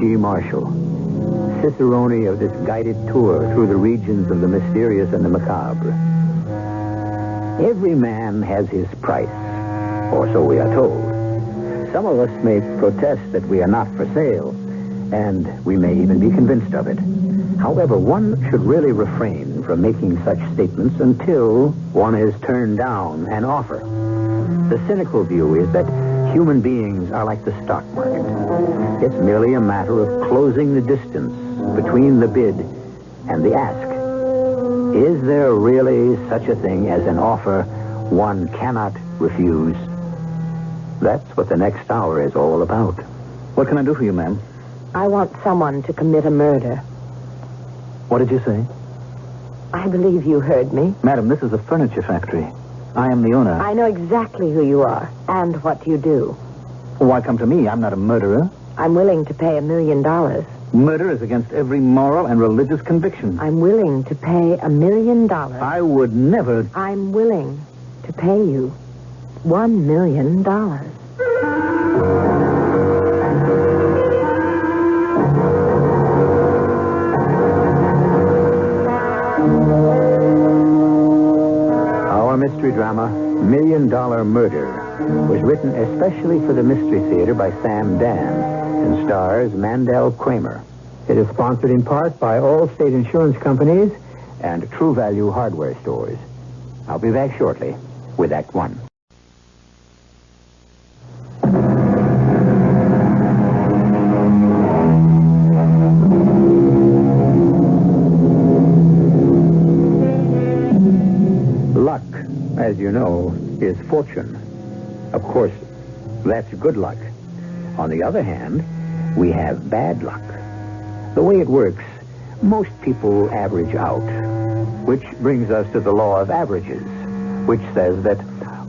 G. Marshall, cicerone of this guided tour through the regions of the mysterious and the macabre. Every man has his price, or so we are told. Some of us may protest that we are not for sale, and we may even be convinced of it. However, one should really refrain from making such statements until one has turned down an offer. The cynical view is that human beings are like the stock market. It's merely a matter of closing the distance between the bid and the ask. Is there really such a thing as an offer one cannot refuse? That's what the next hour is all about. What can I do for you, ma'am? I want someone to commit a murder. What did you say? I believe you heard me. Madam, this is a furniture factory. I am the owner. I know exactly who you are and what you do. Why come to me? I'm not a murderer. I'm willing to pay $1 million. Murder is against every moral and religious conviction. I'm willing to pay $1 million. I would never... I'm willing to pay you $1 million. Our mystery drama, $1 Million Murder, was written especially for the Mystery Theater by Sam Dan and stars Mandel Kramer. It is sponsored in part by Allstate Insurance Companies and True Value Hardware Stores. I'll be back shortly with Act One. Luck, as you know, is fortune. Of course, that's good luck. On the other hand, we have bad luck. The way it works, most people average out, which brings us to the law of averages, which says that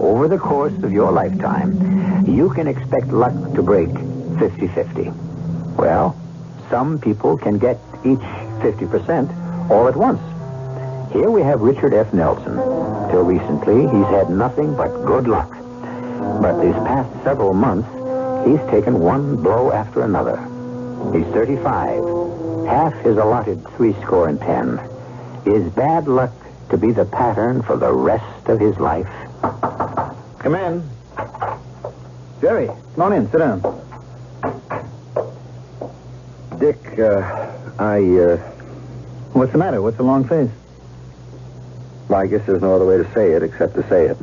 over the course of your lifetime, you can expect luck to break 50-50. Well, some people can get each 50% all at once. Here we have Richard F. Nelson. Till recently, he's had nothing but good luck. But these past several months, he's taken one blow after another. He's 35. Half his allotted 70. Is bad luck to be the pattern for the rest of his life? Come in. Jerry, come on in. Sit down. Dick, What's the matter? What's the long face? Well, I guess there's no other way to say it except to say it.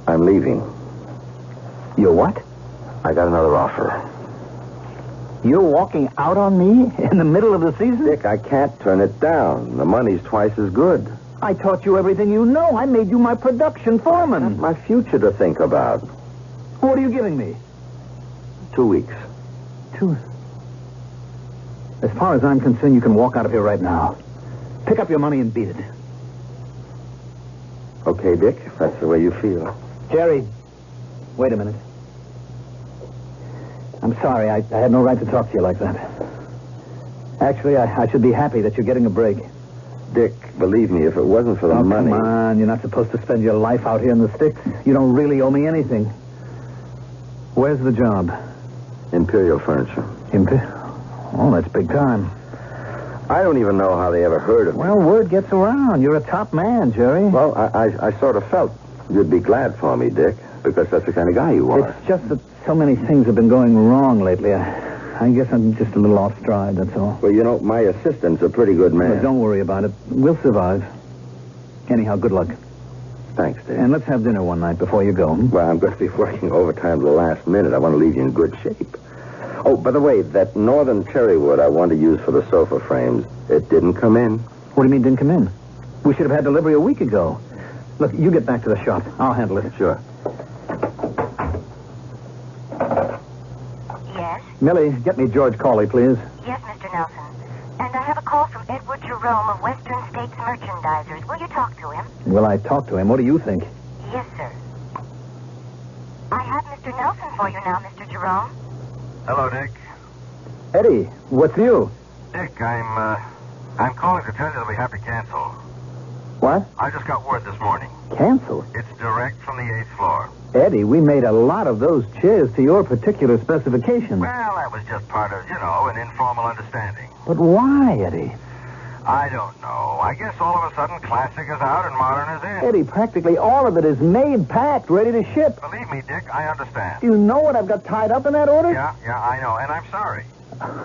I'm leaving. You what? I got another offer. You're walking out on me in the middle of the season? Dick, I can't turn it down. The money's twice as good. I taught you everything you know. I made you my production foreman. My future to think about. What are you giving me? 2 weeks. 2. As far as I'm concerned, you can walk out of here right now. Pick up your money and beat it. Okay, Dick, if that's the way you feel. Jerry, wait a minute. I'm sorry. I had no right to talk to you like that. Actually, I should be happy that you're getting a break. Dick, believe me, if it wasn't for the money... Come on. You're not supposed to spend your life out here in the sticks. You don't really owe me anything. Where's the job? Imperial Furniture. Oh, that's big time. I don't even know how they ever heard of me. Well, word gets around. You're a top man, Jerry. Well, I sort of felt you'd be glad for me, Dick, because that's the kind of guy you are. It's just that so many things have been going wrong lately. I guess I'm just a little off stride, that's all. Well, you know, my assistant's a pretty good man. But don't worry about it. We'll survive. Anyhow, good luck. Thanks, Dick. And let's have dinner one night before you go. Well, I'm going to be working overtime to the last minute. I want to leave you in good shape. Oh, by the way, that northern cherry wood I want to use for the sofa frames, it didn't come in. What do you mean didn't come in? We should have had delivery a week ago. Look, you get back to the shop. I'll handle it. Sure. Yes? Millie, get me George Cawley, please. Yes, Mr. Nelson. And I have a call from Edward Jerome of Western States Merchandisers. Will you talk to him? Will I talk to him? What do you think? Yes, sir. I have Mr. Nelson for you now, Mr. Jerome. Hello, Dick. Eddie, what's new? Dick, I'm calling to tell you that we have to cancel. What? I just got word this morning. Canceled? It's direct from the 8th floor. Eddie, we made a lot of those chairs to your particular specifications. Well, that was just part of, an informal understanding. But why, Eddie? I don't know. I guess all of a sudden classic is out and modern is in. Eddie, practically all of it is made, packed, ready to ship. Believe me, Dick, I understand. Do you know what I've got tied up in that order? Yeah, I know, and I'm sorry.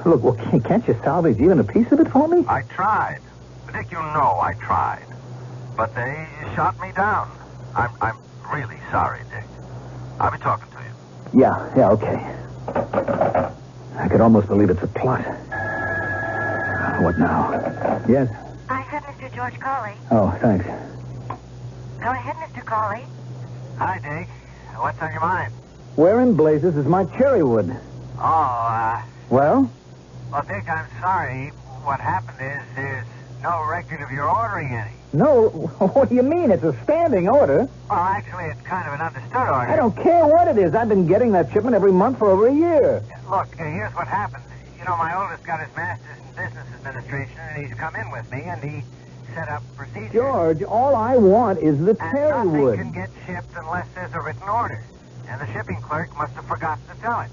Look, well, can't you salvage even a piece of it for me? I tried. Dick, I tried. But they shot me down. I'm really sorry, Dick. I'll be talking to you. Yeah, okay. I could almost believe it's a plot. What now? Yes? I have Mr. George Cawley. Oh, thanks. Go ahead, Mr. Cawley. Hi, Dick. What's on your mind? Where in blazes is my cherry wood? Oh, Well? Well, Dick, I'm sorry. What happened is there's no record of your ordering any. No, what do you mean? It's a standing order. Well, actually, it's kind of an understood order. I don't care what it is. I've been getting that shipment every month for over a year. Look, here's what happened. My oldest got his master's in business administration, and he's come in with me, and he set up procedures. George, all I want is the And cherry nothing wood. can get shipped unless there's a written order. And the shipping clerk must have forgotten to tell it.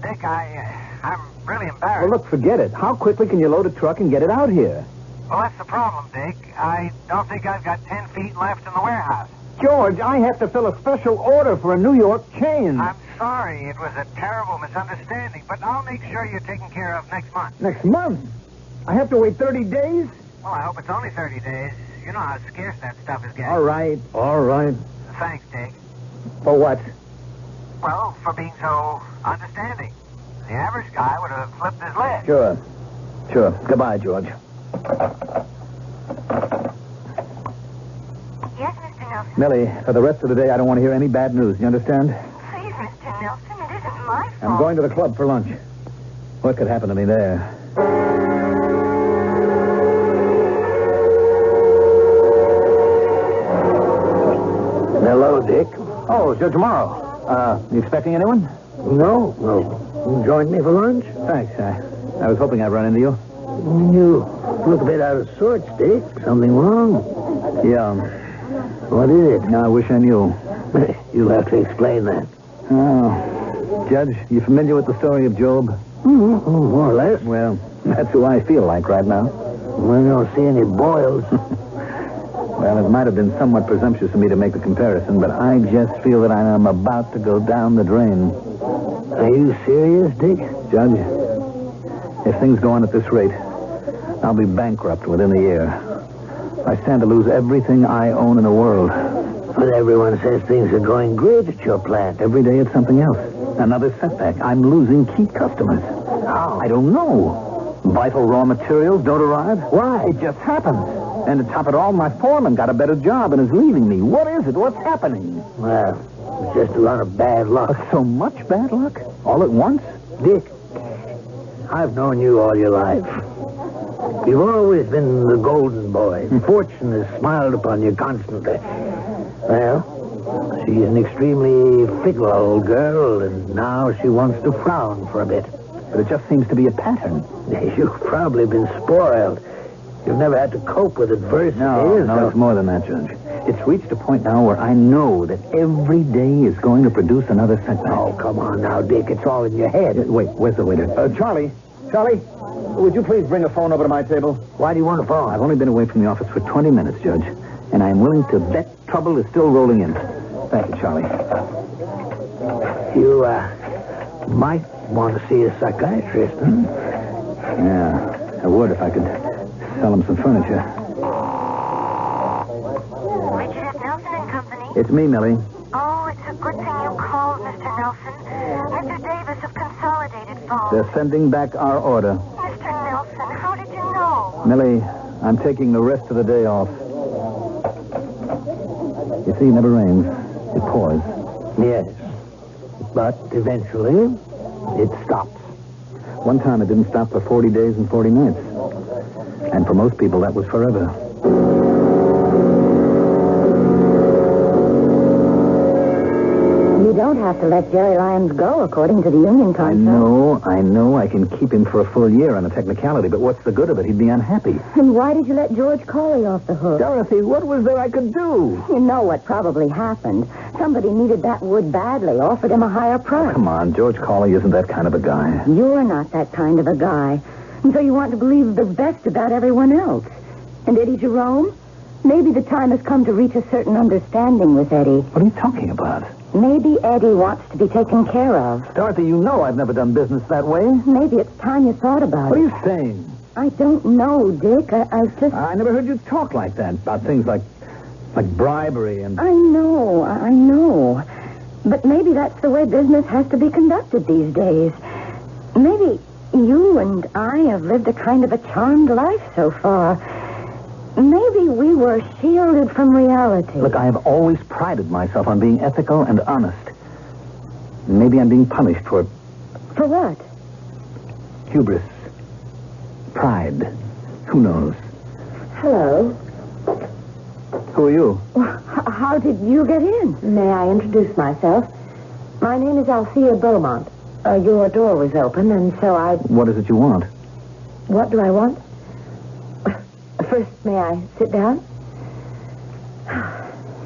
Dick, I'm really embarrassed. Well, look, forget it. How quickly can you load a truck and get it out here? Well, that's the problem, Dick. I don't think I've got 10 feet left in the warehouse. George, I have to fill a special order for a New York chain. I'm sorry. It was a terrible misunderstanding, but I'll make sure you're taken care of next month. Next month? I have to wait 30 days? Well, I hope it's only 30 days. You know how scarce that stuff is getting. All right. Thanks, Dick. For what? Well, for being so understanding. The average guy would have flipped his lid. Sure. Goodbye, George. Yes, Mr. Nelson. Millie, for the rest of the day, I don't want to hear any bad news. You understand? Please, Mr. Nelson, it isn't my fault. I'm going to the club for lunch. What could happen to me there? Hello, Dick. Oh, so tomorrow. You expecting anyone? No. You join me for lunch? Thanks. I was hoping I'd run into you. You look a bit out of sorts, Dick. Something wrong? Yeah. What is it? I wish I knew. You'll have to explain that. Oh. Judge, you familiar with the story of Job? Mm-hmm. More or less. Well, that's who I feel like right now. I don't see any boils. Well, it might have been somewhat presumptuous of me to make the comparison, but I just feel that I am about to go down the drain. Are you serious, Dick? Judge, if things go on at this rate, I'll be bankrupt within a year. I stand to lose everything I own in the world. But everyone says things are going great at your plant. Every day it's something else. Another setback. I'm losing key customers. How? I don't know. Vital raw materials don't arrive. Why? It just happens. And to top it all, my foreman got a better job and is leaving me. What is it? What's happening? Well, it's just a lot of bad luck. So much bad luck? All at once? Dick, I've known you all your life. You've always been the golden boy. Fortune has smiled upon you constantly. Well, she's an extremely fickle old girl, and now she wants to frown for a bit. But it just seems to be a pattern. You've probably been spoiled. You've never had to cope with adversity. No, it's more than that, Judge. It's reached a point now where I know that every day is going to produce another setback. Oh, come on now, Dick. It's all in your head. Wait, where's the waiter? Charlie, would you please bring a phone over to my table? Why do you want a phone? I've only been away from the office for 20 minutes, Judge, and I'm willing to bet trouble is still rolling in. Thank you, Charlie. You, might want to see a psychiatrist, huh? Yeah, I would if I could sell him some furniture. Richard Nelson and Company. It's me, Millie. Oh, it's a good thing you called, Mr. Nelson. Mr. Davis of Consolidated phoned. They're sending back our order. Mr. Nelson, how did you know? Millie, I'm taking the rest of the day off. You see, it never rains. It pours. Yes. But eventually, it stops. One time it didn't stop for 40 days and 40 nights. And for most people, that was forever. You don't don't have to let Jerry Lyons go, according to the union contract. I know. I can keep him for a full year on a technicality, but what's the good of it? He'd be unhappy. And why did you let George Coley off the hook? Dorothy, what was there I could do? You know what probably happened. Somebody needed that wood badly, offered him a higher price. Come on, George Coley isn't that kind of a guy. You're not that kind of a guy. And so you want to believe the best about everyone else. And Eddie Jerome? Maybe the time has come to reach a certain understanding with Eddie. What are you talking about? Maybe Eddie wants to be taken care of. Dorothy, you know I've never done business that way. Maybe it's time you thought about What it. are you saying? I don't know, Dick. I never heard you talk like that about things like bribery and... I know. But maybe that's the way business has to be conducted these days. Maybe you and I have lived a kind of a charmed life so far. Maybe we were shielded from reality. Look, I have always prided myself on being ethical and honest. Maybe I'm being punished for... For what? Hubris. Pride. Who knows? Hello. Who are you? Well, how did you get in? May I introduce myself? My name is Althea Beaumont. Your door was open, and so I... What is it you want? What do I want? First, may I sit down?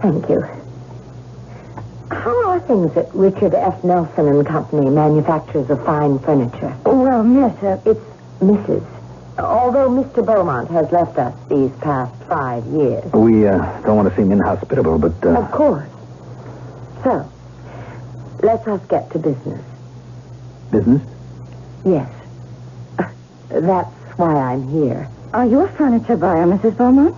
Thank you. How are things at Richard F. Nelson and Company, manufacturers of fine furniture? Well, miss, it's Mrs. Although Mr. Beaumont has left us these past 5 years. We don't want to seem inhospitable, but... Of course. So, let us get to business. Business? Yes. That's why I'm here. Are you a furniture buyer, Mrs. Beaumont?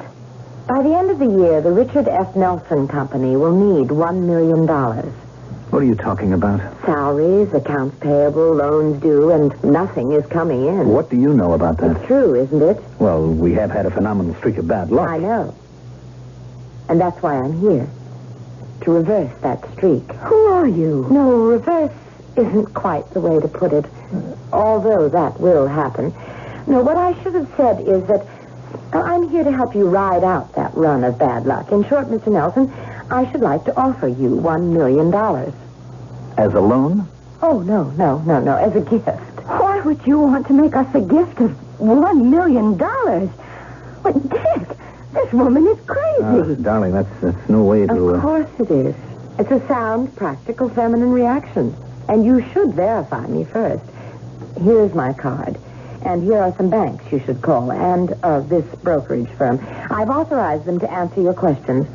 By the end of the year, the Richard F. Nelson Company will need $1 million. What are you talking about? Salaries, accounts payable, loans due, and nothing is coming in. What do you know about that? It's true, isn't it? Well, we have had a phenomenal streak of bad luck. I know. And that's why I'm here. To reverse that streak. Who are you? No, reverse isn't quite the way to put it. Although that will happen. No, what I should have said is that I'm here to help you ride out that run of bad luck. In short, Mr. Nelson, I should like to offer you $1 million. As a loan? Oh, no, as a gift. Why would you want to make us a gift of $1 million? But, Dick, this woman is crazy. Darling, that's no way to... Of course it is. It's a sound, practical, feminine reaction. And you should verify me first. Here's my card. And here are some banks you should call, and this brokerage firm. I've authorized them to answer your questions.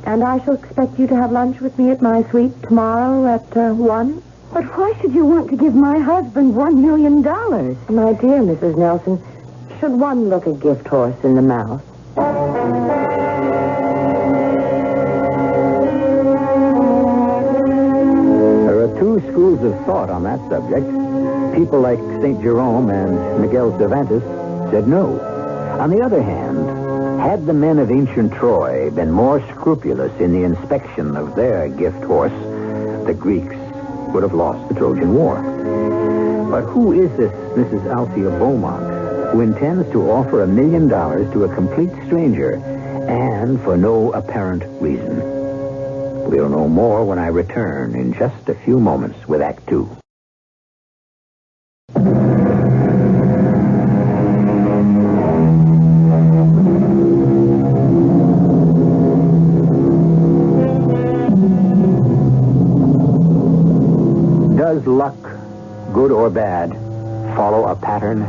And I shall expect you to have lunch with me at my suite tomorrow at 1. But why should you want to give my husband $1 million? My dear Mrs. Nelson, should one look a gift horse in the mouth? There are two schools of thought on that subject. People like St. Jerome and Miguel Cervantes said no. On the other hand, had the men of ancient Troy been more scrupulous in the inspection of their gift horse, the Greeks would have lost the Trojan War. But who is this Mrs. Althea Beaumont who intends to offer $1 million to a complete stranger and for no apparent reason? We'll know more when I return in just a few moments with Act 2. Does luck, good or bad, follow a pattern?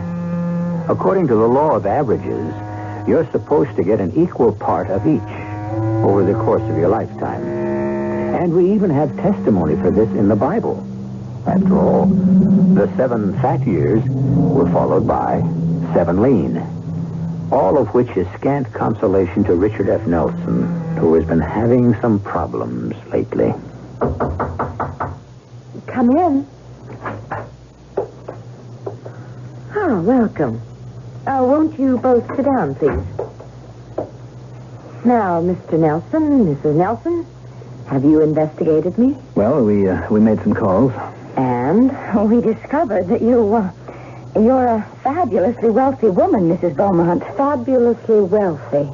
According to the law of averages, you're supposed to get an equal part of each over the course of your lifetime. And we even have testimony for this in the Bible. After all, the 7 fat years were followed by 7 lean. All of which is scant consolation to Richard F. Nelson, who has been having some problems lately. Come in. Welcome. Won't you both sit down, please? Now, Mr. Nelson, Mrs. Nelson, have you investigated me? Well, we made some calls. And we discovered that you're a fabulously wealthy woman, Mrs. Beaumont. Fabulously wealthy.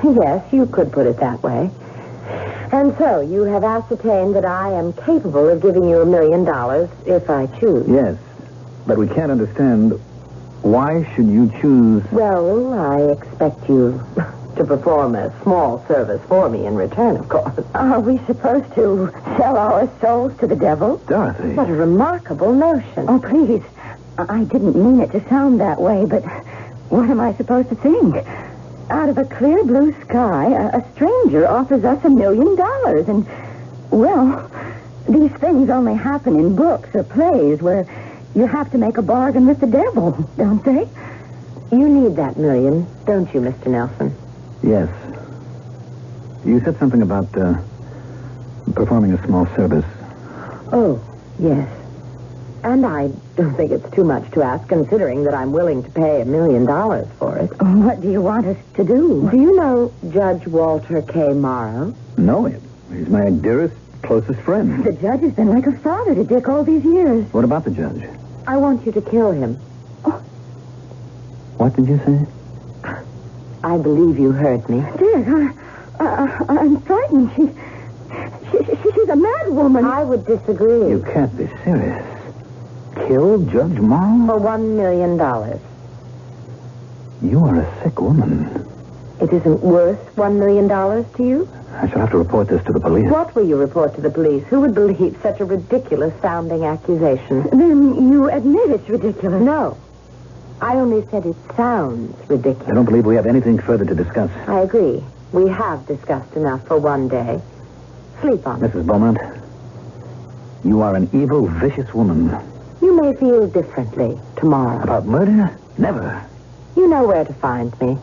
Yes, you could put it that way. And so, you have ascertained that I am capable of giving you $1 million if I choose. Yes, but we can't understand why should you choose... Well, I expect you to perform a small service for me in return, of course. Are we supposed to sell our souls to the devil? Dorothy. What a remarkable notion. Oh, please. I didn't mean it to sound that way, but what am I supposed to think? Out of a clear blue sky, a stranger offers us $1 million. And, well, these things only happen in books or plays where you have to make a bargain with the devil, don't they? You need that $1 million, don't you, Mr. Nelson? Yes. You said something about performing a small service. Oh, yes. And I don't think it's too much to ask, considering that I'm willing to pay $1 million for it. What do you want us to do? Do you know Judge Walter K. Morrow? No, he's my dearest, closest friend. The judge has been like a father to Dick all these years. What about the judge? I want you to kill him. What did you say? I believe you heard me. Dick, I'm frightened. She's a mad woman. I would disagree. You can't be serious. Kill Judge Morrow? For $1 million. You are a sick woman. It isn't worth $1 million to you? I shall have to report this to the police. What will you report to the police? Who would believe such a ridiculous-sounding accusation? Then you admit it's ridiculous. No. I only said it sounds ridiculous. I don't believe we have anything further to discuss. I agree. We have discussed enough for one day. Sleep on it. Mrs. Beaumont, you are an evil, vicious woman. You may feel differently tomorrow. About murder? Never. You know where to find me.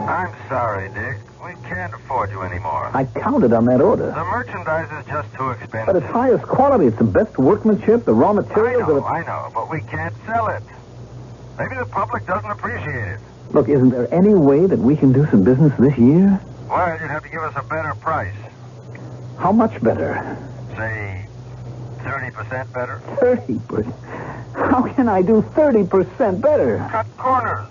I'm sorry, Dick. We can't afford you anymore. I counted on that order. The merchandise is just too expensive. But it's highest quality. It's the best workmanship, the raw materials. I know, but we can't sell it. Maybe the public doesn't appreciate it. Look, isn't there any way that we can do some business this year? Well, you'd have to give us a better price. How much better? Say, 30% better? 30%? How can I do 30% better? Cut corners.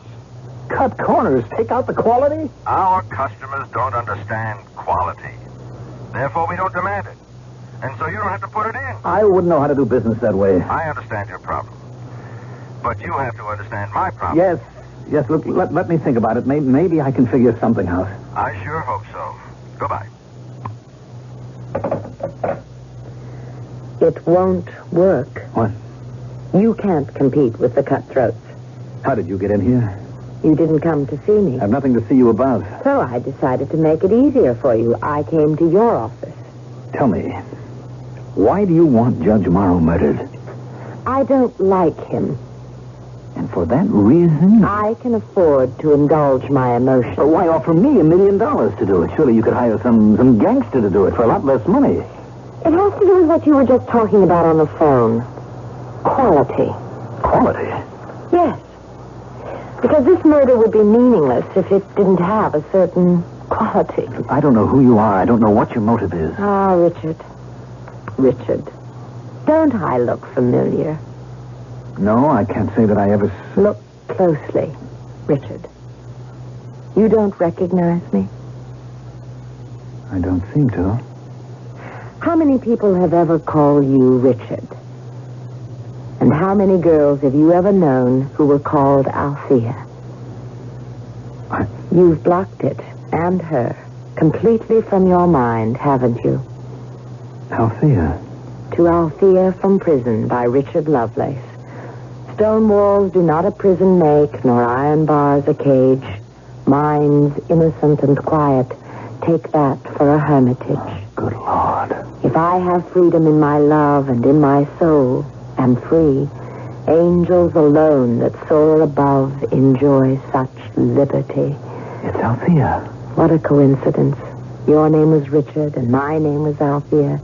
Cut corners? Take out the quality? Our customers don't understand quality. Therefore, we don't demand it. And so you don't have to put it in. I wouldn't know how to do business that way. I understand your problem. But you have to understand my problem. Yes, look, let me think about it. Maybe I can figure something out. I sure hope so. Goodbye. It won't work. What? You can't compete with the cutthroats. How did you get in here? You didn't come to see me. I have nothing to see you about. So I decided to make it easier for you. I came to your office. Tell me, why do you want Judge Morrow murdered? I don't like him. And for that reason... I can afford to indulge my emotions. Well, why offer me $1 million to do it? Surely you could hire some gangster to do it for a lot less money. It has to do with what you were just talking about on the phone. Quality. Quality? Yes. Because this murder would be meaningless if it didn't have a certain quality. I don't know who you are. I don't know what your motive is. Ah, Richard. Richard. Don't I look familiar? No, I can't say that I ever... Look closely, Richard. You don't recognize me? I don't seem to. How many people have ever called you Richard? And how many girls have you ever known who were called Althea? You've blocked it, and her, completely from your mind, haven't you? Althea? To Althea from Prison by Richard Lovelace. Stone walls do not a prison make, nor iron bars a cage. Minds innocent and quiet, take that for a hermitage. Good Lord. If I have freedom in my love and in my soul, am free, angels alone that soar above enjoy such liberty. It's Althea. What a coincidence. Your name was Richard and my name was Althea,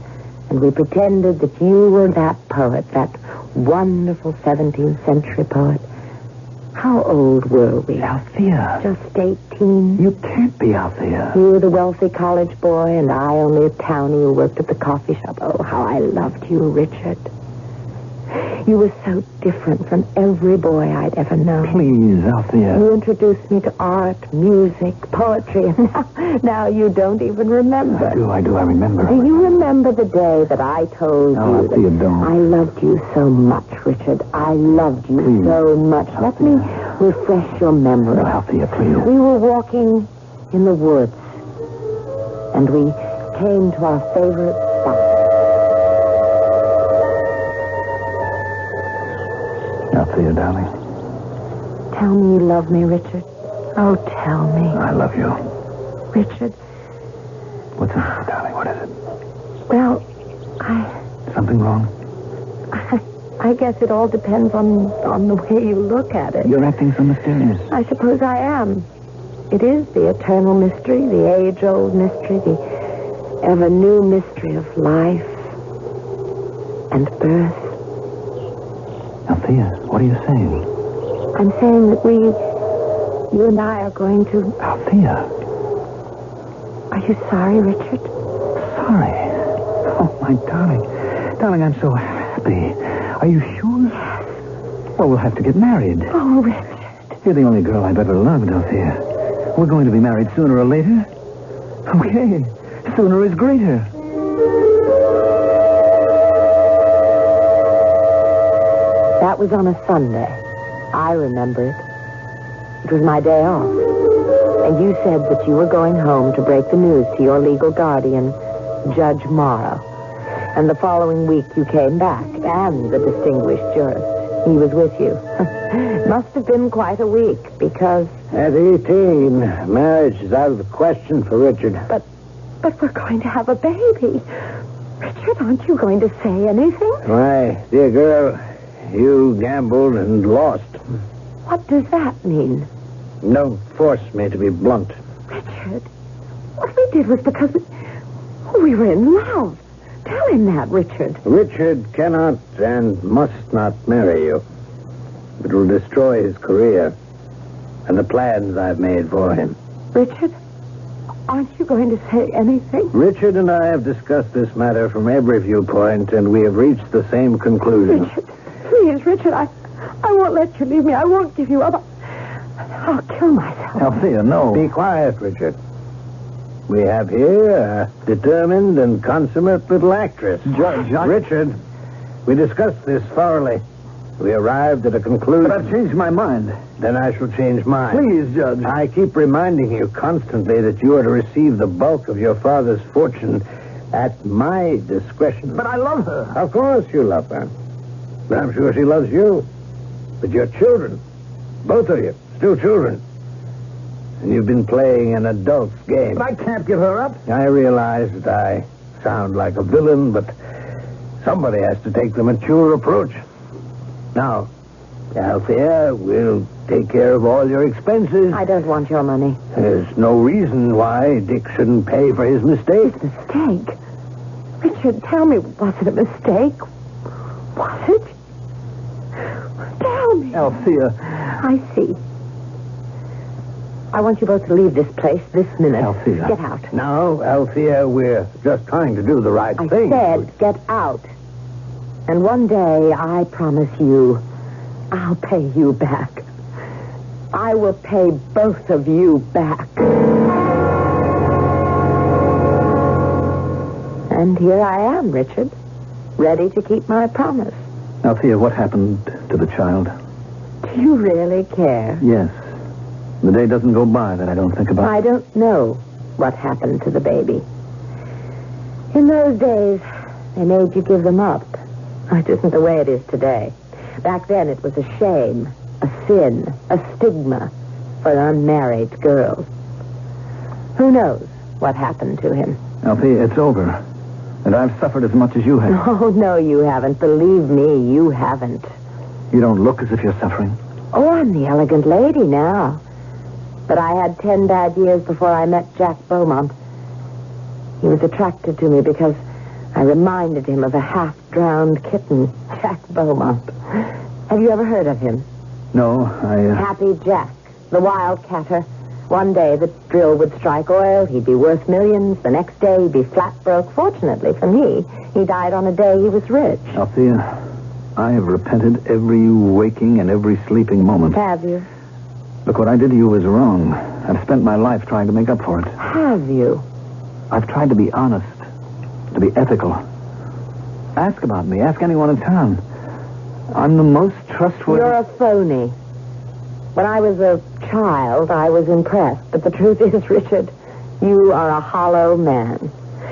and we pretended that you were that poet, that wonderful 17th century poet. How old were we? Althea. Just 18. You can't be Althea. You were the wealthy college boy, and I only a townie who worked at the coffee shop. Oh, how I loved you, Richard. You were so different from every boy I'd ever known. Please, Althea. You introduced me to art, music, poetry, and now you don't even remember. I do. I remember. Do you remember the day that I told you Althea, that don't. I loved you so much, Richard? I loved you Please. so much. Let me refresh your memory. No, Althea, please. We were walking in the woods, and we came to our favorite spot. Althea, darling. Tell me you love me, Richard. Oh, tell me. I love you. Richard, What's the matter, darling? What is it? well, Something wrong? I guess it all depends on the way you look at it. You're acting so mysterious. I suppose I am. It is the eternal mystery, the age-old mystery, the ever-new mystery of life and birth. Althea, what are you saying? I'm saying that you and I are going to... Althea. Are you sorry, Richard? Sorry. Oh, my darling. Darling, I'm so happy. Are you sure? Yes. Well, we'll have to get married. Oh, Richard. You're the only girl I've ever loved, Althea. We're going to be married sooner or later. Okay. Sooner is greater. That was on a Sunday. I remember it. It was my day off. And you said that you were going home to break the news to your legal guardian, Judge Morrow. And the following week you came back, and the distinguished jurist. He was with you. Must have been quite a week, because... At 18, marriage is out of the question for Richard. But we're going to have a baby. Richard, aren't you going to say anything? Why, dear girl, you gambled and lost. What does that mean? Don't force me to be blunt. Richard, what we did was because we were in love. Tell him that, Richard. Richard cannot and must not marry you. It will destroy his career and the plans I've made for him. Richard, aren't you going to say anything? Richard and I have discussed this matter from every viewpoint, and we have reached the same conclusion. Richard, please, Richard, I won't let you leave me. I won't give you up. I'll kill myself. Althea, no. Be quiet, Richard. We have here a determined and consummate little actress. Judge, Richard, we discussed this thoroughly. We arrived at a conclusion. But I've changed my mind. Then I shall change mine. Please, Judge. I keep reminding you constantly that you are to receive the bulk of your father's fortune at my discretion. But I love her. Of course you love her. But I'm sure she loves you. But your children, both of you, still children. And you've been playing an adult's game. But I can't give her up. I realize that I sound like a villain, but somebody has to take the mature approach. Now, Althea, we'll take care of all your expenses. I don't want your money. There's no reason why Dick shouldn't pay for his mistake. Mistake? Richard, tell me, was it a mistake? Was it? Tell me. Althea. I see. I want you both to leave this place this minute. Althea. Get out. Now, Althea, we're just trying to do the right I thing. said get out. And one day, I promise you, I'll pay you back. I will pay both of you back. And here I am, Richard, ready to keep my promise. Althea, what happened to the child? Do you really care? Yes. The day doesn't go by that I don't think about. I don't know what happened to the baby. In those days, they made you give them up. It isn't the way it is today. Back then, it was a shame, a sin, a stigma for unmarried girls. Who knows what happened to him? Althea, it's over. And I've suffered as much as you have. Oh, no, you haven't. Believe me, you haven't. You don't look as if you're suffering. Oh, I'm the elegant lady now. But I had 10 bad years before I met Jack Beaumont. He was attracted to me because I reminded him of a half-drowned kitten, Jack Beaumont. Have you ever heard of him? No, Happy Jack, the wildcatter. One day the drill would strike oil, he'd be worth millions. The next day he'd be flat broke. Fortunately for me, he died on a day he was rich. Althea, I have repented every waking and every sleeping moment. Have you? Look, what I did to you was wrong. I've spent my life trying to make up for it. Have you? I've tried to be honest, to be ethical. Ask about me. Ask anyone in town. I'm the most trustworthy... You're a phony. When I was a child, I was impressed. But the truth is, Richard, you are a hollow man.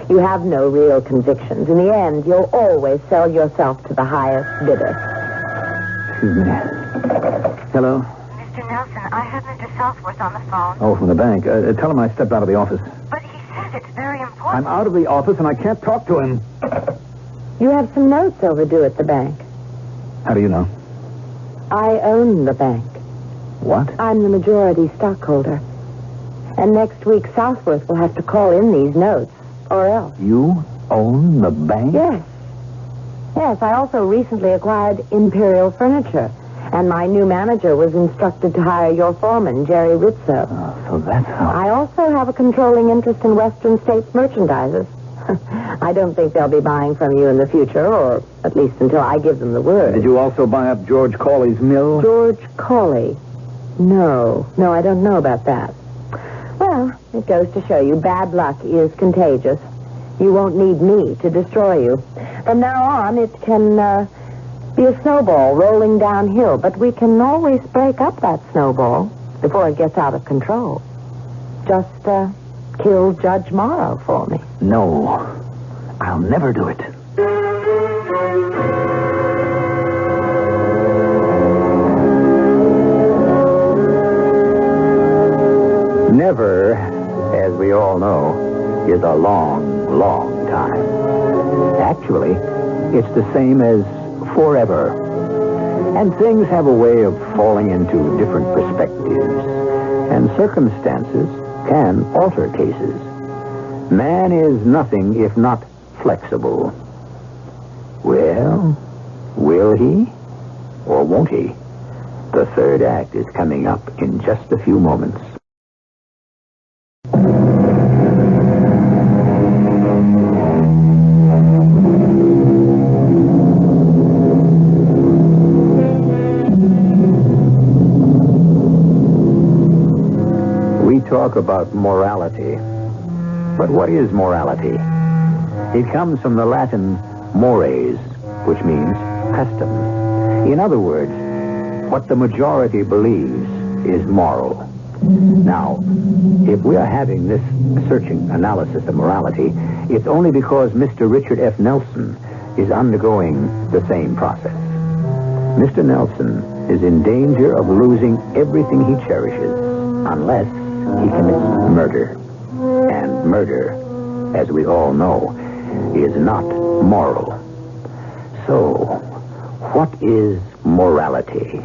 You have no real convictions. In the end, you'll always sell yourself to the highest bidder. Excuse me. Hello? Mr. Nelson, I have Mr. Southworth on the phone. Oh, from the bank. Tell him I stepped out of the office. But he says it's very important. I'm out of the office and I can't talk to him. You have some notes overdue at the bank. How do you know? I own the bank. What? I'm the majority stockholder. And next week, Southworth will have to call in these notes, or else. You own the bank? Yes. Yes, I also recently acquired Imperial Furniture. And my new manager was instructed to hire your foreman, Jerry Rizzo. Oh, so that's how... I also have a controlling interest in Western States merchandisers. I don't think they'll be buying from you in the future, or at least until I give them the word. Did you also buy up George Cawley's mill? George Cawley? No, I don't know about that. Well, it goes to show you bad luck is contagious. You won't need me to destroy you. From now on, it can be a snowball rolling downhill, but we can always break up that snowball before it gets out of control. Just kill Judge Morrow for me. No, I'll never do it. Never, as we all know, is a long, long time. Actually, it's the same as forever. And things have a way of falling into different perspectives, and circumstances can alter cases. Man is nothing if not flexible. Well, will he or won't he? The third act is coming up in just a few moments. We talk about morality. But what is morality? It comes from the Latin mores, which means customs. In other words, what the majority believes is moral. Now, if we are having this searching analysis of morality, it's only because Mr. Richard F. Nelson is undergoing the same process. Mr. Nelson is in danger of losing everything he cherishes unless he commits murder. And murder, as we all know, is not moral. So, what is morality?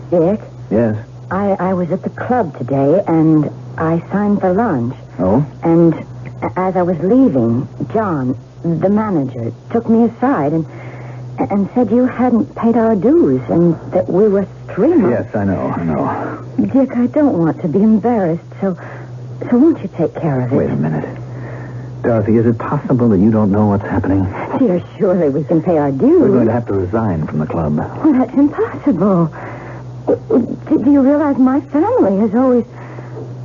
Dick? Yes? I was at the club today, and I signed for lunch. Oh? And as I was leaving, John, the manager, took me aside and said you hadn't paid our dues and that we were 3 months. Yes, I know. Dick, I don't want to be embarrassed, so won't you take care of it? Wait a minute. Dorothy, is it possible that you don't know what's happening? Dear, surely we can pay our dues. We're going to have to resign from the club. Well, that's impossible. Do you realize my family has always...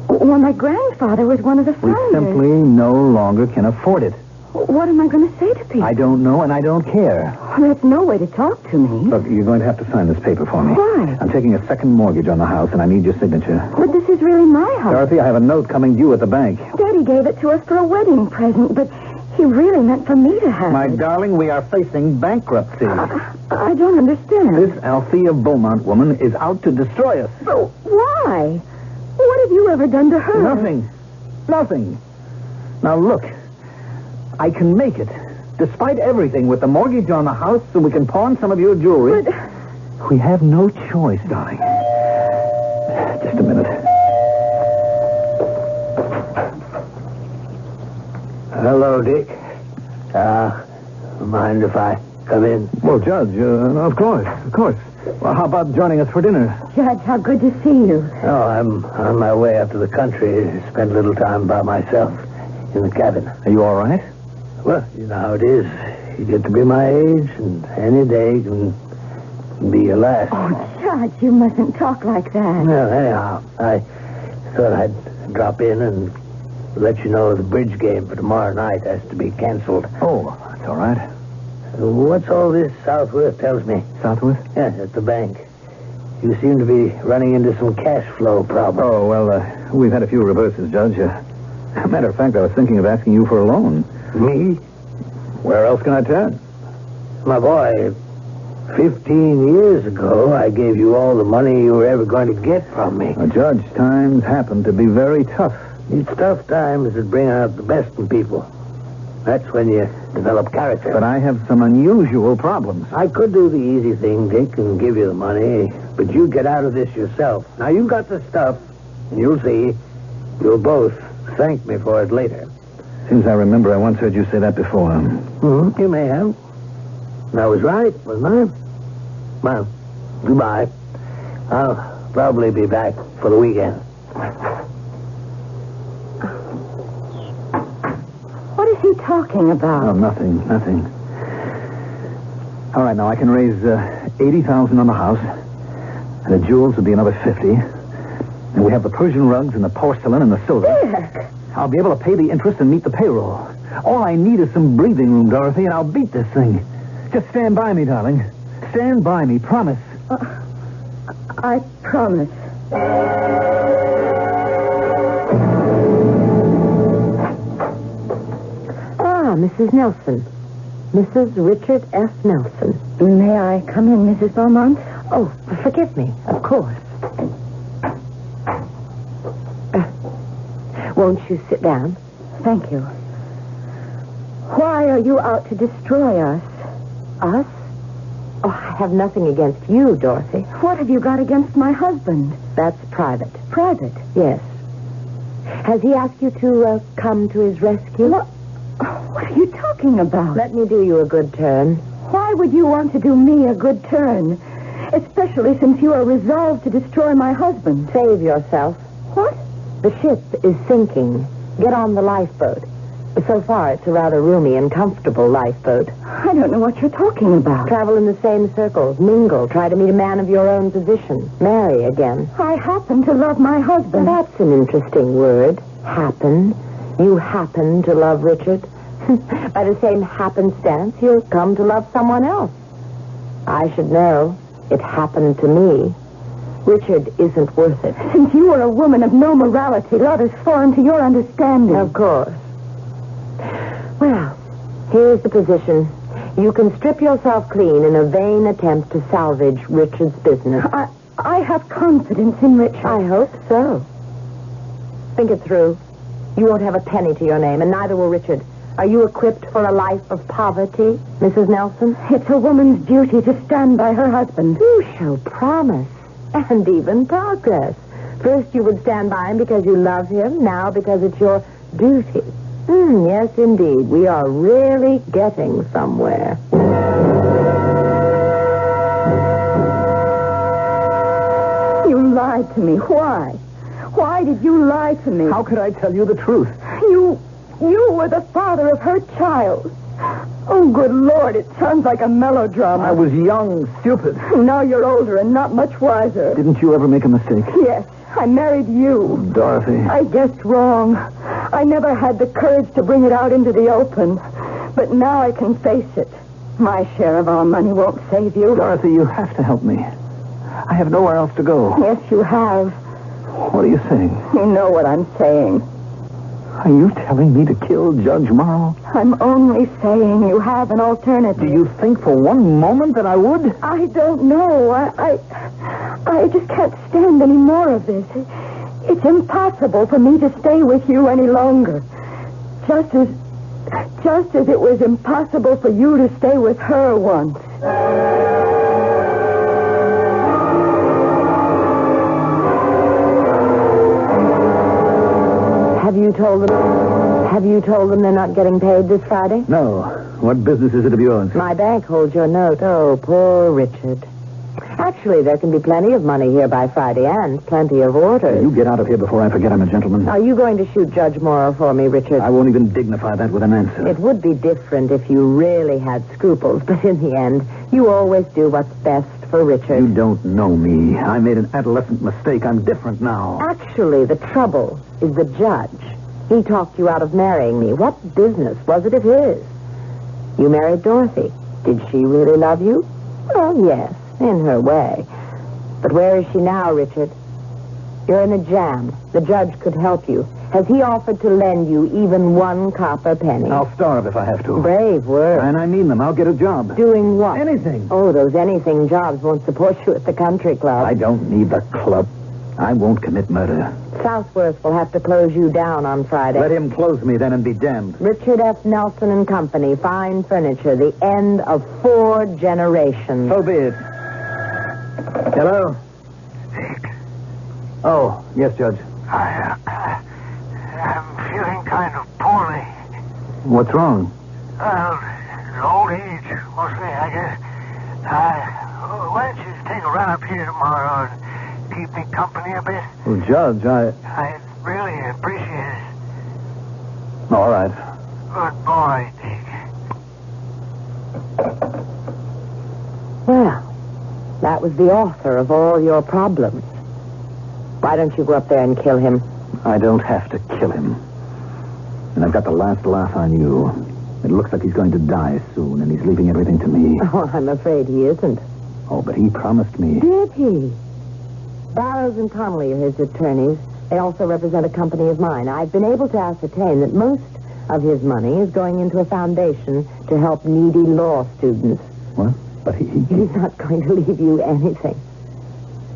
Well, my grandfather was one of the We founders. simply no longer can afford it. What am I going to say to people? I don't know, and I don't care. Well, that's no way to talk to me. Look, you're going to have to sign this paper for me. Why? I'm taking a second mortgage on the house, and I need your signature. But this is really my house. Dorothy, I have a note coming due at the bank. Daddy gave it to us for a wedding present, but he really meant for me to have My it. darling, we are facing bankruptcy. I don't understand. This Althea Beaumont woman is out to destroy us. Oh, why? What have you ever done to her? Nothing. Now, look. I can make it, despite everything, with the mortgage on the house, so we can pawn some of your jewelry. But... We have no choice, darling. Just a minute. Hello, Dick. Mind if I come in? Well, Judge, of course. Well, how about joining us for dinner? Judge, how good to see you. Oh, I'm on my way up to the country to spend a little time by myself in the cabin. Are you all right? Well, you know how it is. You get to be my age, and any day can be your last. Oh, Judge, you mustn't talk like that. Well, anyhow, I thought I'd drop in and let you know the bridge game for tomorrow night has to be canceled. Oh, that's all right. What's all this Southworth tells me? Southworth? Yeah, at the bank. You seem to be running into some cash flow problems. Oh, well, we've had a few reverses, Judge. Matter of fact, I was thinking of asking you for a loan. Me? Where else can I turn? My boy, 15 years ago, I gave you all the money you were ever going to get from me. Judge, times happen to be very tough. It's tough times that bring out the best in people. That's when you develop character. But I have some unusual problems. I could do the easy thing, Dick, and give you the money, but you get out of this yourself. Now, you got the stuff, and you'll see. You'll both thank me for it later. Seems I remember I once heard you say that before. Mm-hmm. You may have. And I was right, wasn't I? Well, goodbye. I'll probably be back for the weekend. What is he talking about? Oh, nothing. All right, now I can raise $80,000 on the house. And the jewels will be another $50,000. And we have the Persian rugs and the porcelain and the silver. Dick! I'll be able to pay the interest and meet the payroll. All I need is some breathing room, Dorothy, and I'll beat this thing. Just stand by me, darling. Stand by me, promise. I promise. Mrs. Nelson. Mrs. Richard F. Nelson. May I come in, Mrs. Beaumont? Oh, forgive me. Of course. Won't you sit down? Thank you. Why are you out to destroy us? Us? Oh, I have nothing against you, Dorothy. What have you got against my husband? That's private. Private? Yes. Has he asked you to come to his rescue? What are you talking about? Let me do you a good turn. Why would you want to do me a good turn? Especially since you are resolved to destroy my husband. Save yourself. What? The ship is sinking. Get on the lifeboat. So far, it's a rather roomy and comfortable lifeboat. I don't know what you're talking about. Travel in the same circles. Mingle. Try to meet a man of your own position. Marry again. I happen to love my husband. That's an interesting word. Happen. You happen to love Richard. By the same happenstance, you'll come to love someone else. I should know. It happened to me. Richard isn't worth it. Since you are a woman of no morality, love is foreign to your understanding. Of course. Well, here's the position. You can strip yourself clean in a vain attempt to salvage Richard's business. I have confidence in Richard. I hope so. Think it through. You won't have a penny to your name, and neither will Richard. Are you equipped for a life of poverty, Mrs. Nelson? It's a woman's duty to stand by her husband. You show promise and even progress. First you would stand by him because you love him, now because it's your duty. Yes, indeed. We are really getting somewhere. You lied to me. Why? Why did you lie to me? How could I tell you the truth? You were the father of her child. Oh, good Lord, it sounds like a melodrama. I was young, stupid. Now you're older and not much wiser. Didn't you ever make a mistake? Yes, I married you. Dorothy. I guessed wrong. I never had the courage to bring it out into the open. But now I can face it. My share of our money won't save you. Dorothy, you have to help me. I have nowhere else to go. Yes, you have. What are you saying? You know what I'm saying. Are you telling me to kill Judge Morrow? I'm only saying you have an alternative. Do you think for one moment that I would? I don't know. I just can't stand any more of this. It's impossible for me to stay with you any longer. Just as it was impossible for you to stay with her once. Have you told them they're not getting paid this Friday? No. What business is it of yours? My bank holds your note. Oh, poor Richard. Actually, there can be plenty of money here by Friday and plenty of orders. You get out of here before I forget I'm a gentleman. Are you going to shoot Judge Morrow for me, Richard? I won't even dignify that with an answer. It would be different if you really had scruples, but in the end, you always do what's best for Richard. You don't know me. I made an adolescent mistake. I'm different now. Actually, the trouble is the judge. He talked you out of marrying me. What business was it of his? You married Dorothy. Did she really love you? Well, yes, in her way. But where is she now, Richard? You're in a jam. The judge could help you. Has he offered to lend you even one copper penny? I'll starve if I have to. Brave word. And I mean them. I'll get a job. Doing what? Anything. Oh, those anything jobs won't support you at the country club. I don't need the club. I won't commit murder. Southworth will have to close you down on Friday. Let him close me then and be damned. Richard F. Nelson and Company, fine furniture, the end of 4 generations. So be it. Hello? Oh, yes, Judge. I'm feeling kind of poorly. What's wrong? Old age, mostly, I guess. Why don't you take a run up here tomorrow and keep me company a bit? Well, Judge, I'd really appreciate it. All right. Good boy, Dick. Well, that was the author of all your problems. Why don't you go up there and kill him? I don't have to kill him. And I've got the last laugh on you. It looks like he's going to die soon, and he's leaving everything to me. Oh, I'm afraid he isn't. Oh, but he promised me. Did he? Barrows and Connolly are his attorneys. They also represent a company of mine. I've been able to ascertain that most of his money is going into a foundation to help needy law students. What? But He's not going to leave you anything.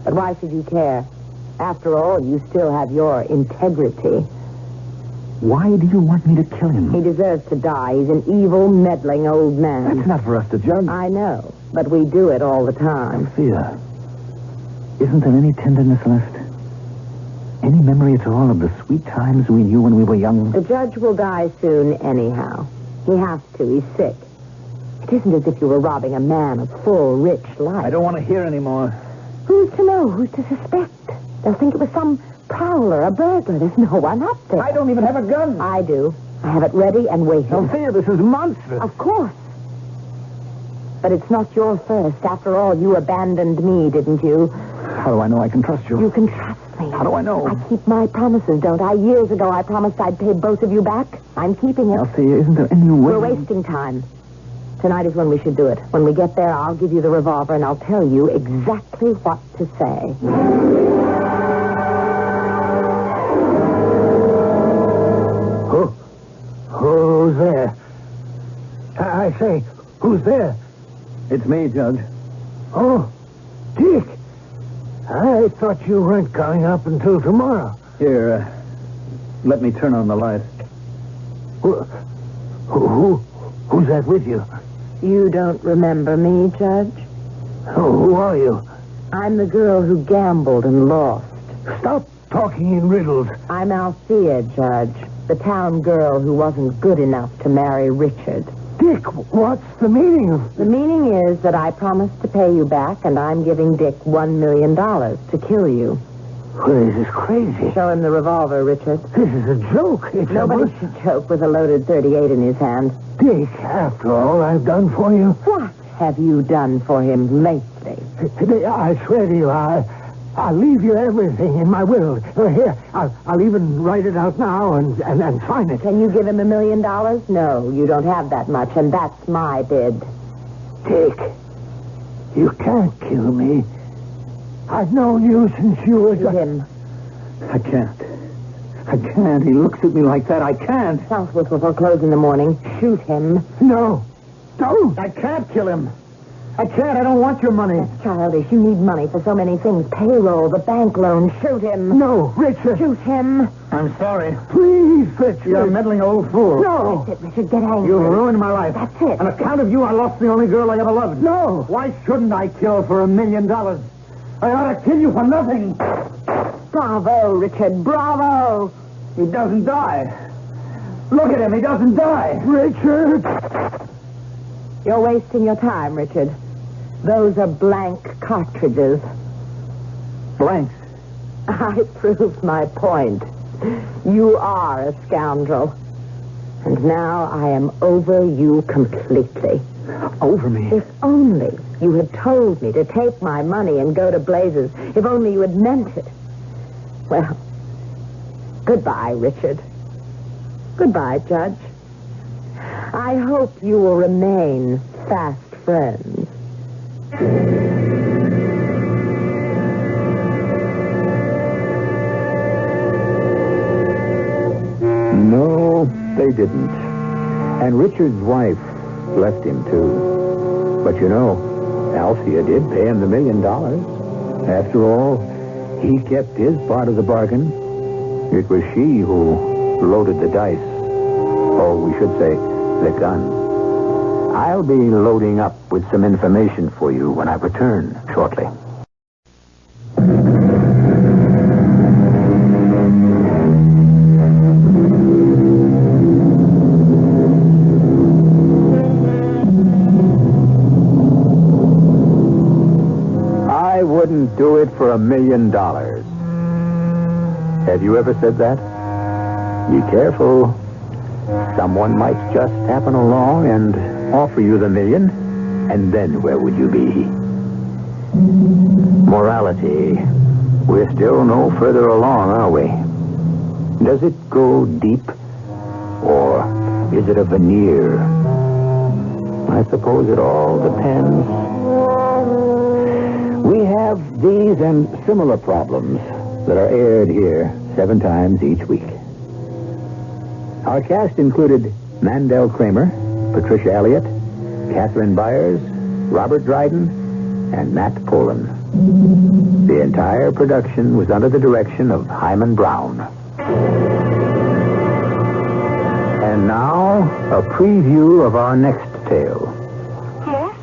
But why should you care? After all, you still have your integrity. Why do you want me to kill him? He deserves to die. He's an evil, meddling old man. That's not for us to judge. I know, but we do it all the time. Althea, isn't there any tenderness left? Any memory at all of the sweet times we knew when we were young? The judge will die soon anyhow. He has to. He's sick. It isn't as if you were robbing a man of full, rich life. I don't want to hear anymore. Who's to know? Who's to suspect? They'll think it was some prowler, a burglar. There's no one up there. I don't even have a gun. I do. I have it ready and waiting. Althea, this is monstrous. Of course. But it's not your first. After all, you abandoned me, didn't you? How do I know I can trust you? You can trust me. How do I know? I keep my promises, don't I? Years ago, I promised I'd pay both of you back. I'm keeping it. Althea, isn't there any way... We're wasting time. Tonight is when we should do it. When we get there, I'll give you the revolver, and I'll tell you exactly what to say. Who's there? I say, who's there? It's me, Judge. Oh, Dick. I thought you weren't coming up until tomorrow. Here, let me turn on the light. Who's that with you? You don't remember me, Judge? Who are you? I'm the girl who gambled and lost. Stop talking in riddles. I'm Althea, Judge. The town girl who wasn't good enough to marry Richard. Dick, what's the meaning of... The meaning is that I promised to pay you back, and I'm giving Dick $1 million to kill you. Well, this is crazy. Show him the revolver, Richard. This is a joke. Nobody should joke with a loaded .38 in his hand. Dick, after all I've done for you... What have you done for him lately? I swear to you, I'll leave you everything in my will. Here, I'll even write it out now and sign it. Can you give him $1 million? No, you don't have that much, and that's my bid. Dick, you can't kill me. I've known you since you were... Shoot him. I can't. He looks at me like that. I can't. Southworth will foreclose in the morning. Shoot him. No, don't. I can't kill him. I can't. I don't want your money. That's childish. You need money for so many things. Payroll, the bank loan. Shoot him. No, Richard. Shoot him. I'm sorry. Please, Richard. You're a meddling old fool. No. That's it, Richard. Get angry. You ruined my life. That's it. On account of you, I lost the only girl I ever loved. No. Why shouldn't I kill for $1 million? I ought to kill you for nothing. Bravo, Richard. Bravo. He doesn't die. Look at him. He doesn't die. Richard. You're wasting your time, Richard. Those are blank cartridges. Blanks. I proved my point. You are a scoundrel. And now I am over you completely. Over me? If only you had told me to take my money and go to blazes. If only you had meant it. Well, goodbye, Richard. Goodbye, Judge. I hope you will remain fast friends. No, they didn't. And Richard's wife left him, too. But you know, Althea did pay him the $1 million. After all, he kept his part of the bargain. It was she who loaded the dice. Or we should say, the gun. I'll be loading up with some information for you when I return shortly. I wouldn't do it for $1 million. Have you ever said that? Be careful. Someone might just happen along and offer you the $1 million, and then where would you be? Morality. We're still no further along, are we? Does it go deep, or is it a veneer? I suppose it all depends. We have these and similar problems that are aired here 7 times each week. Our cast included Mandel Kramer, Patricia Elliott, Catherine Byers, Robert Dryden, and Matt Poland. The entire production was under the direction of Himan Brown. And now, a preview of our next tale. Yes?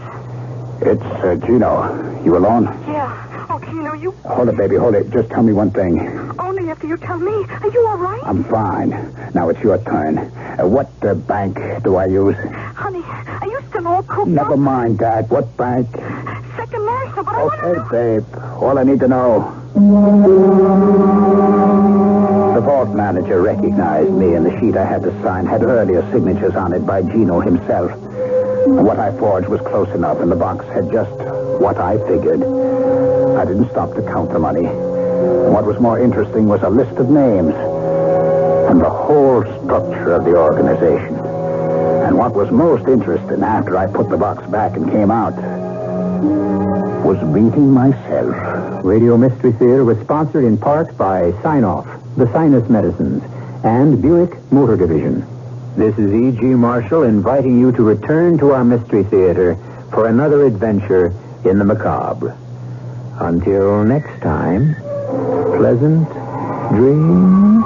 It's Gino. You alone? Yeah. Oh, Gino, you... Hold it, baby, hold it. Just tell me one thing. Only after you tell me. Are you all right? I'm fine. Now it's your turn. What bank do I use? Honey, are you still all cooped Never up? mind that. What bank? Second National, but I want to Okay, know... babe. All I need to know. The vault manager recognized me, and the sheet I had to sign had earlier signatures on it by Gino himself. What I forged was close enough, and the box had just what I figured. I didn't stop to count the money. What was more interesting was a list of names and the whole structure of the organization. And what was most interesting after I put the box back and came out was meeting myself. Radio Mystery Theater was sponsored in part by Sign-Off, the Sinus Medicines, and Buick Motor Division. This is E.G. Marshall inviting you to return to our Mystery Theater for another adventure in the macabre. Until next time, pleasant dreams.